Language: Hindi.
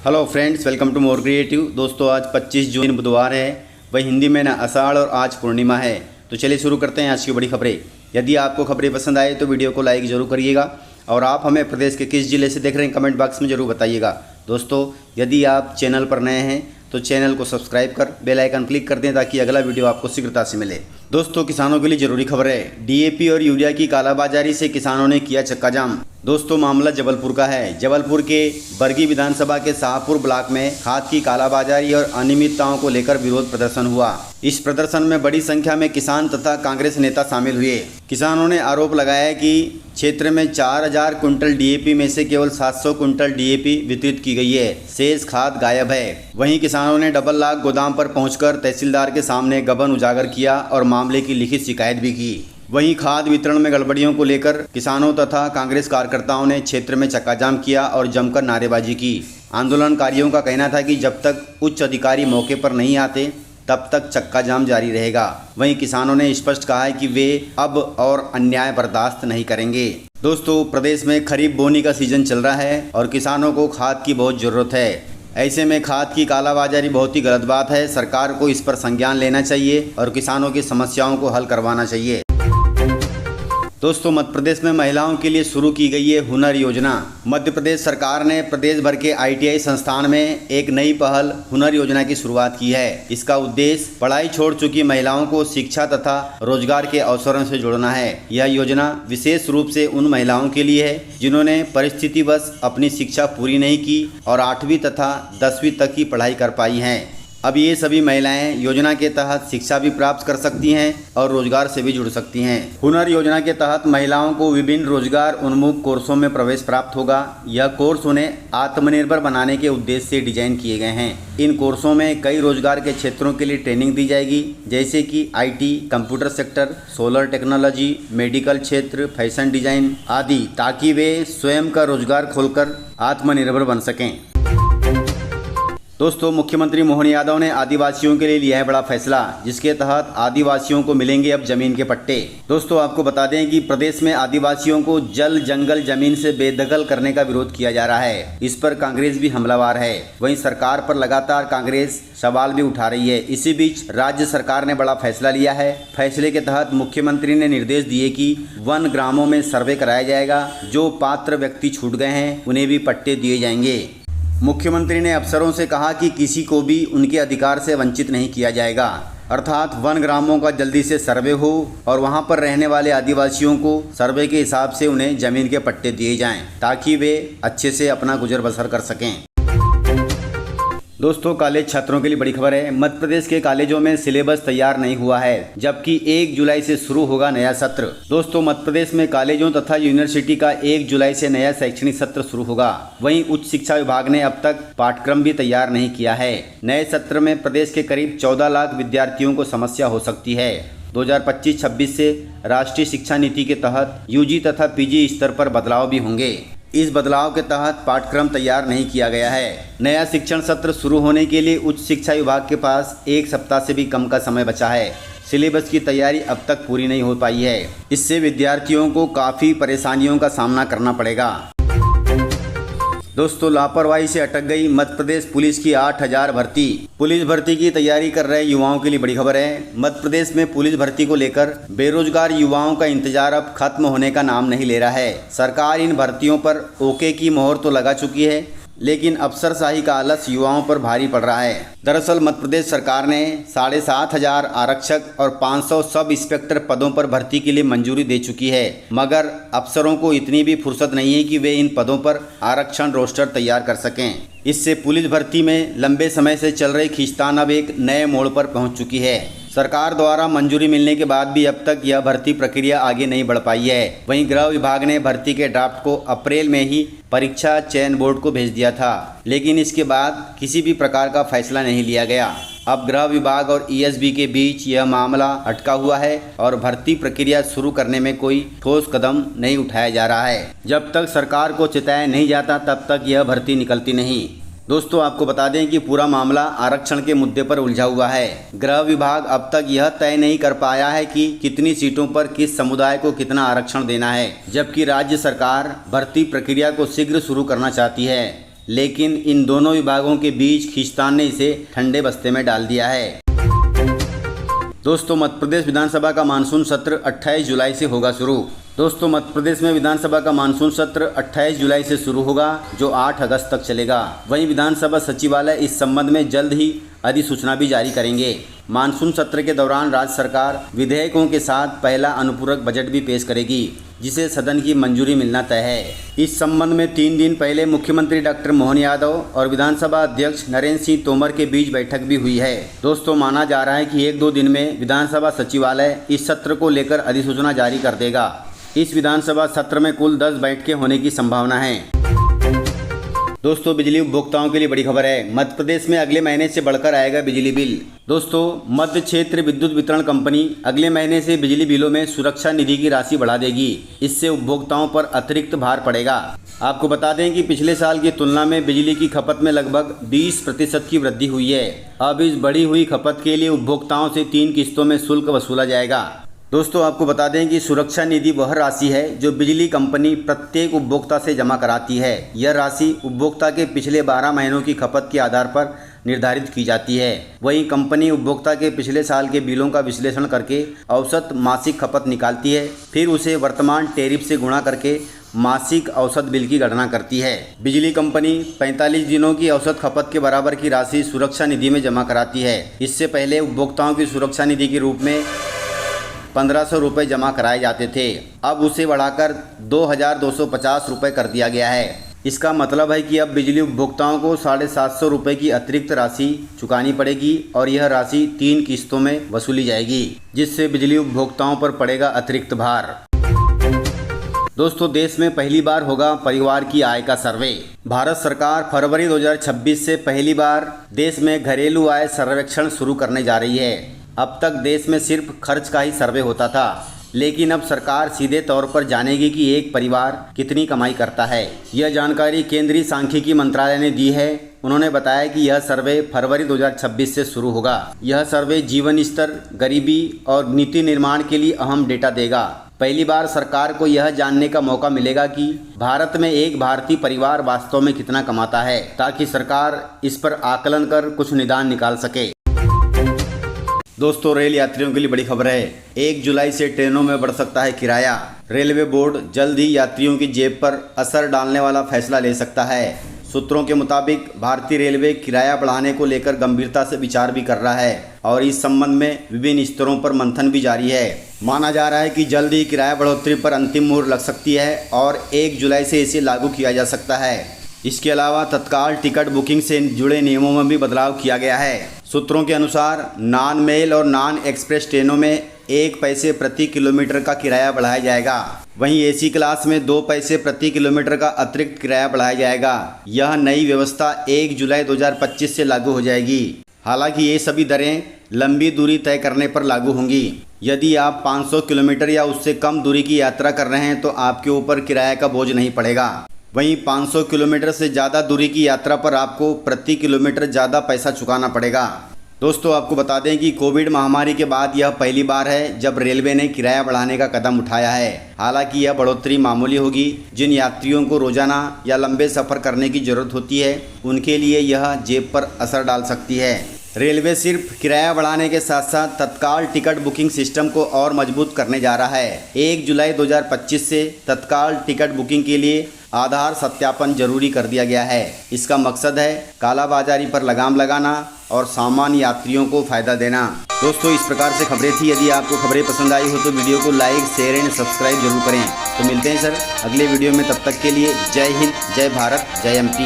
Hello friends, welcome to More Creative. दोस्तों, आज 25 जून बुधवार है, वही हिंदी में ना आषाढ़ और आज पूर्णिमा है। तो चलिए शुरू करते हैं आज की बड़ी खबरें। यदि आपको खबरें पसंद आए तो वीडियो को लाइक जरूर करिएगा और आप हमें प्रदेश के किस जिले से देख रहे हैं कमेंट बॉक्स में जरूर बताइएगा। दोस्तों, यदि आप चैनल पर नए हैं तो चैनल को सब्सक्राइब कर बेल आइकन क्लिक कर दें ताकि अगला वीडियो आपको शीघ्रता से मिले। दोस्तों, किसानों के लिए जरूरी खबर है। डीएपी और यूरिया की कालाबाजारी से किसानों ने किया चक्का जाम। दोस्तों, मामला जबलपुर का है। जबलपुर के बरगी विधानसभा के शाहपुर ब्लॉक में खाद की कालाबाजारी और अनियमितताओं को लेकर विरोध प्रदर्शन हुआ। इस प्रदर्शन में बड़ी संख्या में किसान तथा कांग्रेस नेता शामिल हुए। किसानों ने आरोप लगाया कि क्षेत्र में 4000 कुंटल डीएपी में से केवल 700 कुंटल डीएपी वितरित की गई है, शेष खाद गायब है। वहीं किसानों ने डबल लाख गोदाम पर पहुंचकर तहसीलदार के सामने गबन उजागर किया और मामले की लिखित शिकायत भी की। वहीं खाद वितरण में गड़बड़ियों को लेकर किसानों तथा कांग्रेस कार्यकर्ताओं ने क्षेत्र में चक्काजाम किया और जमकर नारेबाजी की। आंदोलनकारियों का कहना था कि जब तक उच्च अधिकारी मौके पर नहीं आते तब तक चक्का जाम जारी रहेगा। वहीं किसानों ने स्पष्ट कहा है कि वे अब और अन्याय बर्दाश्त नहीं करेंगे। दोस्तों, प्रदेश में खरीफ बोनी का सीजन चल रहा है और किसानों को खाद की बहुत ज़रूरत है। ऐसे में खाद की कालाबाजारी बहुत ही गलत बात है। सरकार को इस पर संज्ञान लेना चाहिए और किसानों की समस्याओं को हल करवाना चाहिए। दोस्तों, मध्य प्रदेश में महिलाओं के लिए शुरू की गई है हुनर योजना। मध्य प्रदेश सरकार ने प्रदेश भर के आईटीआई संस्थान में एक नई पहल हुनर योजना की शुरुआत की है। इसका उद्देश्य पढ़ाई छोड़ चुकी महिलाओं को शिक्षा तथा रोजगार के अवसरों से जोड़ना है। यह योजना विशेष रूप से उन महिलाओं के लिए है जिन्होंने परिस्थितिवश अपनी शिक्षा पूरी नहीं की और 8वीं तथा 10वीं तक की पढ़ाई कर पाई हैं। अब ये सभी महिलाएं योजना के तहत शिक्षा भी प्राप्त कर सकती हैं और रोजगार से भी जुड़ सकती हैं। हुनर योजना के तहत महिलाओं को विभिन्न रोजगार उन्मुख कोर्सों में प्रवेश प्राप्त होगा। यह कोर्स उन्हें आत्मनिर्भर बनाने के उद्देश्य से डिजाइन किए गए हैं। इन कोर्सों में कई रोजगार के क्षेत्रों के लिए ट्रेनिंग दी जाएगी, जैसे कि IT, computer sector, solar technology, medical क्षेत्र, फैशन डिजाइन आदि, ताकि वे स्वयं का रोजगार खोलकर आत्मनिर्भर बन सकें। दोस्तों, मुख्यमंत्री मोहन यादव ने आदिवासियों के लिए लिया है बड़ा फैसला, जिसके तहत आदिवासियों को मिलेंगे अब जमीन के पट्टे। दोस्तों, आपको बता दें कि प्रदेश में आदिवासियों को जल जंगल जमीन से बेदखल करने का विरोध किया जा रहा है। इस पर कांग्रेस भी हमलावर है। वहीं सरकार पर लगातार कांग्रेस सवाल भी उठा रही है। इसी बीच राज्य सरकार ने बड़ा फैसला लिया है। फैसले के तहत मुख्यमंत्री ने निर्देश दिए कि वन ग्रामों में सर्वे कराया जाएगा। जो पात्र व्यक्ति छूट गए हैं उन्हें भी पट्टे दिए जाएंगे। मुख्यमंत्री ने अफसरों से कहा कि किसी को भी उनके अधिकार से वंचित नहीं किया जाएगा, अर्थात वन ग्रामों का जल्दी से सर्वे हो और वहां पर रहने वाले आदिवासियों को सर्वे के हिसाब से उन्हें जमीन के पट्टे दिए जाएं ताकि वे अच्छे से अपना गुजर बसर कर सकें। दोस्तों, कॉलेज छात्रों के लिए बड़ी खबर है। मध्य प्रदेश के कॉलेजों में सिलेबस तैयार नहीं हुआ है, जबकि 1 जुलाई से शुरू होगा नया सत्र। दोस्तों, मध्य प्रदेश में कॉलेजों तथा यूनिवर्सिटी का 1 जुलाई से नया शैक्षणिक सत्र शुरू होगा। वहीं उच्च शिक्षा विभाग ने अब तक पाठ्यक्रम भी तैयार नहीं किया है। नए सत्र में प्रदेश के करीब 14 लाख विद्यार्थियों को समस्या हो सकती है। 2025-26 से राष्ट्रीय शिक्षा नीति के तहत UG तथा PG स्तर पर बदलाव भी होंगे। इस बदलाव के तहत पाठ्यक्रम तैयार नहीं किया गया है। नया शिक्षण सत्र शुरू होने के लिए उच्च शिक्षा विभाग के पास 1 सप्ताह से भी कम का समय बचा है। सिलेबस की तैयारी अब तक पूरी नहीं हो पाई है। इससे विद्यार्थियों को काफ़ी परेशानियों का सामना करना पड़ेगा। दोस्तों, लापरवाही से अटक गई मध्य प्रदेश पुलिस की 8000 भर्ती। पुलिस भर्ती की तैयारी कर रहे युवाओं के लिए बड़ी खबर है। मध्य प्रदेश में पुलिस भर्ती को लेकर बेरोजगार युवाओं का इंतजार अब खत्म होने का नाम नहीं ले रहा है। सरकार इन भर्तियों पर ओके की मोहर तो लगा चुकी है, लेकिन अफसरशाही का आलस युवाओं पर भारी पड़ रहा है। दरअसल मध्य प्रदेश सरकार ने 7500 आरक्षक और 500 सब इंस्पेक्टर पदों पर भर्ती के लिए मंजूरी दे चुकी है, मगर अफसरों को इतनी भी फुर्सत नहीं है कि वे इन पदों पर आरक्षण रोस्टर तैयार कर सकें। इससे पुलिस भर्ती में लंबे समय से चल रही खींचतान अब एक नए मोड़ पर पहुंच चुकी है। सरकार द्वारा मंजूरी मिलने के बाद भी अब तक यह भर्ती प्रक्रिया आगे नहीं बढ़ पाई है। वहीं गृह विभाग ने भर्ती के ड्राफ्ट को अप्रैल में ही परीक्षा चयन बोर्ड को भेज दिया था, लेकिन इसके बाद किसी भी प्रकार का फैसला नहीं लिया गया। अब गृह विभाग और ESB के बीच यह मामला अटका हुआ है और भर्ती प्रक्रिया शुरू करने में कोई ठोस कदम नहीं उठाया जा रहा है। जब तक सरकार को चिताया नहीं जाता तब तक यह भर्ती निकलती नहीं। दोस्तों, आपको बता दें कि पूरा मामला आरक्षण के मुद्दे पर उलझा हुआ है। गृह विभाग अब तक यह तय नहीं कर पाया है कि कितनी सीटों पर किस समुदाय को कितना आरक्षण देना है, जबकि राज्य सरकार भर्ती प्रक्रिया को शीघ्र शुरू करना चाहती है। लेकिन इन दोनों विभागों के बीच खींचतान ने इसे ठंडे बस्ते में डाल दिया है। दोस्तों, मध्य प्रदेश विधानसभा का मानसून सत्र 28 जुलाई से होगा शुरू। दोस्तों, मध्य प्रदेश में विधानसभा का मानसून सत्र 28 जुलाई से शुरू होगा, जो 8 अगस्त तक चलेगा। वहीं विधानसभा सचिवालय इस संबंध में जल्द ही अधिसूचना भी जारी करेंगे। मानसून सत्र के दौरान राज्य सरकार विधेयकों के साथ पहला अनुपूरक बजट भी पेश करेगी, जिसे सदन की मंजूरी मिलना तय है। इस संबंध में 3 दिन पहले मुख्यमंत्री डॉक्टर मोहन यादव और विधानसभा अध्यक्ष नरेंद्र सिंह तोमर के बीच बैठक भी हुई है। दोस्तों, माना जा रहा है कि 1-2 दिन में विधानसभा सचिवालय इस सत्र को लेकर अधिसूचना जारी कर देगा। इस विधानसभा सत्र में कुल 10 बैठकें होने की संभावना है। दोस्तों, बिजली उपभोक्ताओं के लिए बड़ी खबर है। मध्य प्रदेश में अगले महीने से बढ़कर आएगा बिजली बिल। दोस्तों, मध्य क्षेत्र विद्युत वितरण कंपनी अगले महीने से बिजली बिलों में सुरक्षा निधि की राशि बढ़ा देगी। इससे उपभोक्ताओं पर अतिरिक्त भार पड़ेगा। आपको बता दें कि पिछले साल की तुलना में बिजली की खपत में लगभग 20% की वृद्धि हुई है। अब इस बढ़ी हुई खपत के लिए उपभोक्ताओं से 3 किस्तों में शुल्क वसूला जाएगा। दोस्तों, आपको बता दें कि सुरक्षा निधि वह राशि है जो बिजली कंपनी प्रत्येक उपभोक्ता से जमा कराती है। यह राशि उपभोक्ता के पिछले 12 महीनों की खपत के आधार पर निर्धारित की जाती है। वहीं कंपनी उपभोक्ता के पिछले साल के बिलों का विश्लेषण करके औसत मासिक खपत निकालती है, फिर उसे वर्तमान टैरिफ से गुणा करके मासिक औसत बिल की गणना करती है। बिजली कंपनी 45 दिनों की औसत खपत के बराबर की राशि सुरक्षा निधि में जमा कराती है। इससे पहले उपभोक्ताओं की सुरक्षा निधि के रूप में 1500 रुपये जमा कराए जाते थे। अब उसे बढ़ाकर 2250 रुपये कर दिया गया है। इसका मतलब है कि अब बिजली उपभोक्ताओं को 750 रुपये की अतिरिक्त राशि चुकानी पड़ेगी और यह राशि 3 किस्तों में वसूली जाएगी, जिससे बिजली उपभोक्ताओं पर पड़ेगा अतिरिक्त भार। दोस्तों, देश में पहली बार होगा परिवार की आय का सर्वे। भारत सरकार फरवरी 2026 से पहली बार देश में घरेलू आय सर्वेक्षण शुरू करने जा रही है। अब तक देश में सिर्फ खर्च का ही सर्वे होता था, लेकिन अब सरकार सीधे तौर पर जानेगी कि एक परिवार कितनी कमाई करता है। यह जानकारी केंद्रीय सांख्यिकी मंत्रालय ने दी है। उन्होंने बताया कि यह सर्वे फरवरी 2026 से शुरू होगा। यह सर्वे जीवन स्तर, गरीबी और नीति निर्माण के लिए अहम डेटा देगा। पहली बार सरकार को यह जानने का मौका मिलेगा कि भारत में एक भारतीय परिवार वास्तव में कितना कमाता है, ताकि सरकार इस पर आकलन कर कुछ निदान निकाल सके। दोस्तों, रेल यात्रियों के लिए बड़ी खबर है। 1 जुलाई से ट्रेनों में बढ़ सकता है किराया। रेलवे बोर्ड जल्द ही यात्रियों की जेब पर असर डालने वाला फैसला ले सकता है। सूत्रों के मुताबिक भारतीय रेलवे किराया बढ़ाने को लेकर गंभीरता से विचार भी कर रहा है और इस संबंध में विभिन्न स्तरों पर मंथन भी जारी है। माना जा रहा है कि जल्द ही किराया बढ़ोतरी पर अंतिम मुहर लग सकती है और 1 जुलाई से इसे लागू किया जा सकता है। इसके अलावा तत्काल टिकट बुकिंग से जुड़े नियमों में भी बदलाव किया गया है। सूत्रों के अनुसार नॉन मेल और नॉन एक्सप्रेस ट्रेनों में 1 पैसे प्रति किलोमीटर का किराया बढ़ाया जाएगा। वहीं एसी क्लास में 2 पैसे प्रति किलोमीटर का अतिरिक्त किराया बढ़ाया जाएगा। यह नई व्यवस्था 1 जुलाई 2025 से लागू हो जाएगी। हालांकि ये सभी दरें लंबी दूरी तय करने पर लागू होंगी। यदि आप 500 किलोमीटर या उससे कम दूरी की यात्रा कर रहे हैं तो आपके ऊपर किराए का बोझ नहीं पड़ेगा। वहीं 500 किलोमीटर से ज़्यादा दूरी की यात्रा पर आपको प्रति किलोमीटर ज़्यादा पैसा चुकाना पड़ेगा। दोस्तों, आपको बता दें कि कोविड महामारी के बाद यह पहली बार है जब रेलवे ने किराया बढ़ाने का कदम उठाया है। हालांकि यह बढ़ोतरी मामूली होगी। जिन यात्रियों को रोजाना या लंबे सफ़र करने की ज़रूरत होती है, उनके लिए यह जेब पर असर डाल सकती है। रेलवे सिर्फ किराया बढ़ाने के साथ साथ तत्काल टिकट बुकिंग सिस्टम को और मजबूत करने जा रहा है। 1 जुलाई 2025 से तत्काल टिकट बुकिंग के लिए आधार सत्यापन जरूरी कर दिया गया है। इसका मकसद है कालाबाजारी पर लगाम लगाना और सामान्य यात्रियों को फ़ायदा देना। दोस्तों, इस प्रकार से खबरें थी। यदि आपको खबरें पसंद आई हो तो वीडियो को लाइक, शेयर एंड सब्सक्राइब जरूर करें। तो मिलते हैं सर अगले वीडियो में। तब तक के लिए जय हिंद, जय भारत, जय एमपी।